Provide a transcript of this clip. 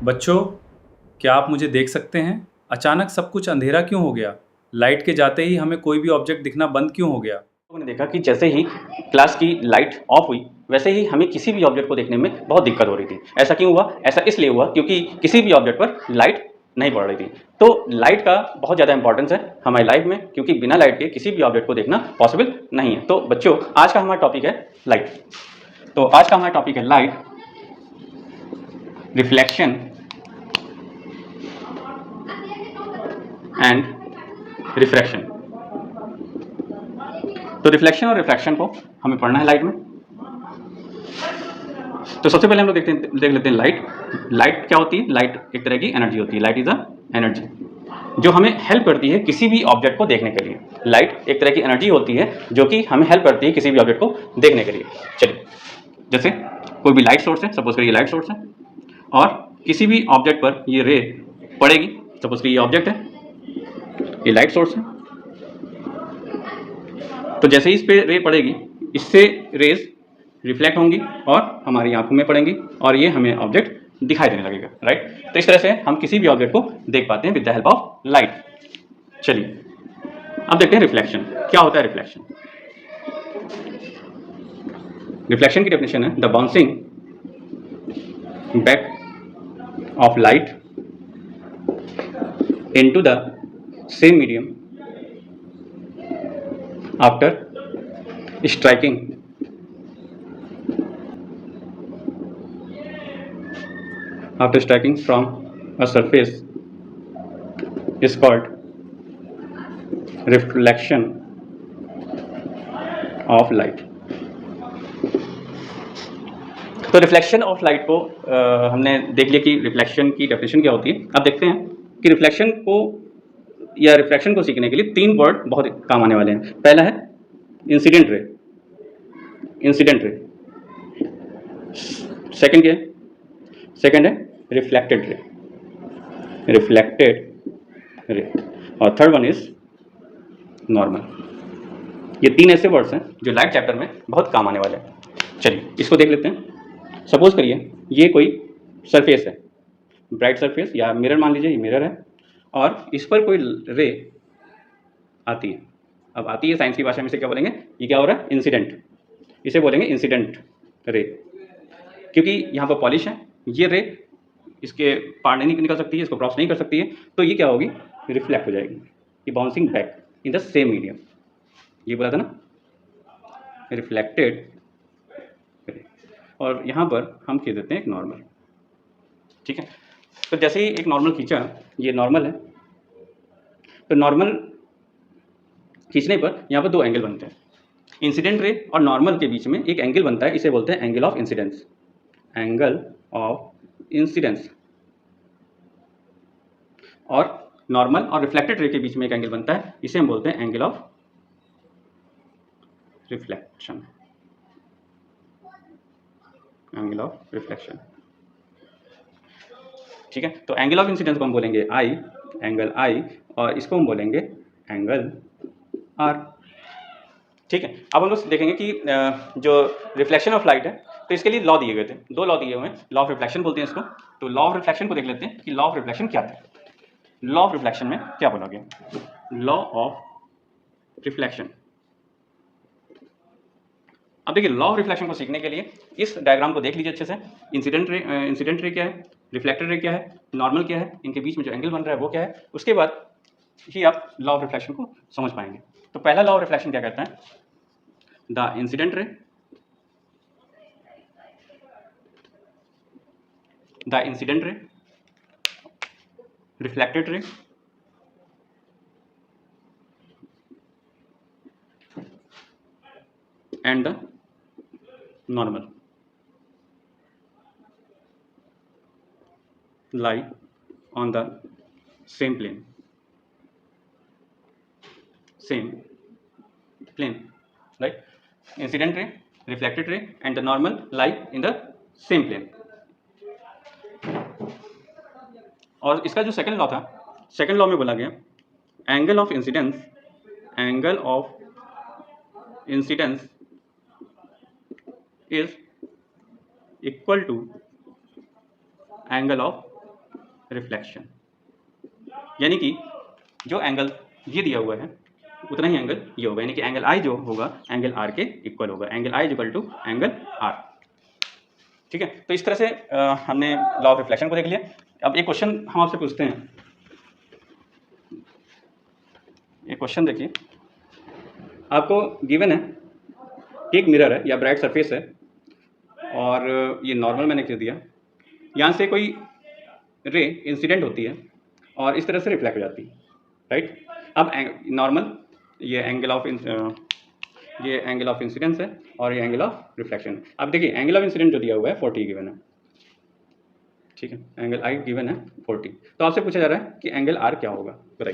बच्चों, क्या आप मुझे देख सकते हैं? अचानक सब कुछ अंधेरा क्यों हो गया? लाइट के जाते ही हमें कोई भी ऑब्जेक्ट दिखना बंद क्यों हो गया? लोगों ने देखा कि जैसे ही क्लास की लाइट ऑफ हुई वैसे ही हमें किसी भी ऑब्जेक्ट को देखने में बहुत दिक्कत हो रही थी। ऐसा क्यों हुआ? ऐसा इसलिए हुआ क्योंकि किसी भी ऑब्जेक्ट पर लाइट नहीं पड़ रही थी। तो लाइट का बहुत ज़्यादा इंपॉर्टेंस है हमारी लाइफ में, क्योंकि बिना लाइट के किसी भी ऑब्जेक्ट को देखना पॉसिबल नहीं है। तो बच्चों, आज का हमारा टॉपिक है लाइट। तो आज का हमारा टॉपिक है लाइट, रिफ्लेक्शन एंड रिफ्रैक्शन। तो रिफ्लेक्शन और रिफ्रैक्शन को हमें पढ़ना है लाइट में। तो सबसे पहले हम लोग देख लेते हैं लाइट। लाइट क्या होती है? लाइट एक तरह की एनर्जी होती है। लाइट इज अ एनर्जी जो हमें हेल्प करती है किसी भी ऑब्जेक्ट को देखने के लिए। लाइट एक तरह की एनर्जी होती है जो कि हमें हेल्प करती है किसी भी ऑब्जेक्ट को देखने के लिए। चलिए, जैसे कोई भी लाइट सोर्स है, सपोज करिए लाइट सोर्स है, और किसी भी ऑब्जेक्ट पर ये रे पड़ेगी। सपोज करिए ये ऑब्जेक्ट है, ये लाइट सोर्स है। तो जैसे ही इस पे रे पड़ेगी, इससे रेज रिफ्लेक्ट होंगी और हमारी आंखों में पड़ेंगी और ये हमें ऑब्जेक्ट दिखाई देने लगेगा, राइट। तो इस तरह से हम किसी भी ऑब्जेक्ट को देख पाते हैं with the help of light. चलिए, अब देखते हैं रिफ्लेक्शन। क्या होता है रिफ्लेक्शन? रिफ्लेक्शन की डेफिनेशन है the bouncing back of light into the same medium after striking from a surface is called reflection of light। तो रिफ्लेक्शन ऑफ लाइट को हमने देख लिया कि रिफ्लेक्शन की डेफिनेशन क्या होती है। अब देखते हैं कि रिफ्लेक्शन को या रिफ्लेक्शन को सीखने के लिए तीन वर्ड बहुत काम आने वाले हैं। पहला है incident ray. Incident ray. Second क्या है? सेकंड है रिफ्लेक्टेड रे। Reflected ray. और थर्ड वन इज नॉर्मल। ये तीन ऐसे वर्ड्स हैं जो लाइट चैप्टर में बहुत काम आने वाले हैं। चलिए, इसको देख लेते हैं। सपोज करिए ये कोई सरफेस है, ब्राइट सरफेस या मिरर मान लीजिए, ये मिरर है और इस पर कोई रे आती है। अब आती है, साइंस की भाषा में इसे क्या बोलेंगे? ये क्या हो रहा है? इंसिडेंट। इसे बोलेंगे इंसिडेंट रे, क्योंकि यहाँ पर पॉलिश है। ये रे इसके पार नहीं निकल सकती है, इसको क्रॉस नहीं कर सकती है, तो ये क्या होगी? रिफ्लेक्ट हो जाएगी। ये bouncing back in the same medium, ये बोला था ना, रिफ्लेक्टेड। और यहाँ पर हम खींच देते हैं एक नॉर्मल, ठीक है। तो जैसे ही एक नॉर्मल खींचा, ये नॉर्मल है, तो नॉर्मल खींचने पर यहाँ पर दो एंगल बनते हैं। इंसिडेंट रे और नॉर्मल के बीच में एक एंगल बनता है, इसे बोलते हैं angle of incidence. Angle of incidence. और नॉर्मल और रिफ्लेक्टेड रे के बीच में एक एंगल बनता है, इसे हम बोलते हैं angle of reflection. Angle of reflection, ठीक है। तो एंगल ऑफ इंसिडेंस को हम बोलेंगे आई, एंगल आई, और इसको हम बोलेंगे एंगल आर, ठीक है। अब हम लोग देखेंगे कि जो रिफ्लेक्शन ऑफ लाइट है, तो इसके लिए लॉ दिए गए थे, दो लॉ दिए हुए हैं। लॉ ऑफ रिफ्लेक्शन बोलते हैं इसको। तो लॉ ऑफ रिफ्लेक्शन को देख लेते हैं कि लॉ ऑफ रिफ्लेक्शन क्या था। लॉ ऑफ रिफ्लेक्शन में क्या बोला गया? Law of reflection. अब देखिए, लॉ ऑफ रिफ्लेक्शन को सीखने के लिए इस डायग्राम को देख लीजिए अच्छे से। इंसिडेंट रे क्या है, रिफ्लेक्टेड रे क्या है, नॉर्मल क्या है, इनके बीच में जो एंगल बन रहा है वो क्या है, उसके बाद ही आप लॉ ऑफ रिफ्लेक्शन को समझ पाएंगे। तो पहला लॉ ऑफ रिफ्लेक्शन क्या कहता है? The incident ray, the incident ray, reflected ray and the normal lie on the same plane, right? Incident ray, reflected ray and the normal lie in the same plane। और इसका जो second law था, second law में बोला गया angle of incidence, angle of incidence is equal to angle of reflection, यानी कि जो एंगल ये दिया हुआ है उतना ही एंगल ये होगा, यानी कि एंगल आई जो होगा एंगल आर के इक्वल होगा, angle I equal to angle R. ठीक है, तो इस तरह से हमने लॉ ऑफ रिफ्लेक्शन को देख लिया। अब एक क्वेश्चन हम आपसे पूछते हैं, एक क्वेश्चन देखिए, आपको गिवन है कि एक मिरर है या ब्राइट सरफेस है और ये नॉर्मल मैंने क्यों दिया, यहाँ से कोई रे इंसिडेंट होती है और इस तरह से रिफ्लेक्ट हो जाती है, राइट। अब नॉर्मल ये एंगल ऑफ इंसिडेंस है और ये एंगल ऑफ रिफ्लेक्शन। अब देखिए एंगल ऑफ इंसिडेंट जो दिया हुआ है 40 गिवन है, ठीक है, एंगल आई गिवन है 40, तो आपसे पूछा जा रहा है कि एंगल आर क्या होगा, बताइए।